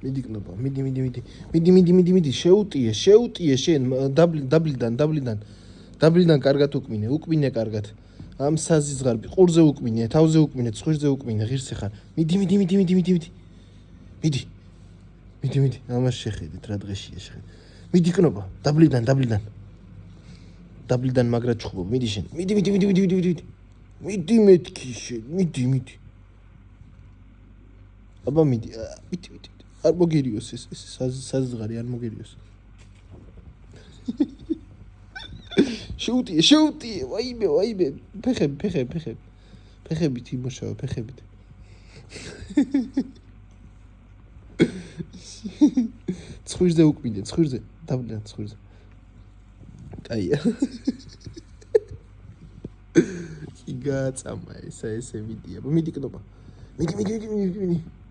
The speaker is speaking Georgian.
მიდი კნობა, მიდი, შეუტიე შენ, დაბლიდან კარგად უკმინე კარგად. ამ საზიზღარბი, ყურზე უკმინე, თავზე უკმინე, ცხვირზე უკმინე, ღირსი ხარ. მიდი. მიდი, ამას შეხედეთ, რა დღეშია შეხედეთ. მიდი კნობა, დაბლიდან მაგრად ჩხუბობ, მიდი შენ. მიდი მეთქი შენ, მიდი. აბა მიდი. არ მოგერიოს ეს საზღარი არ მოგერიოს. შეუტიე, ვაიმე, ფეხებით იმუშავა, ფეხებით. ცხვირზე უკმინე, დაბლიდან ცხვირზე. კაია. კი გააწამა ესა ესე მიდია. მიდი კნობა. მიდი.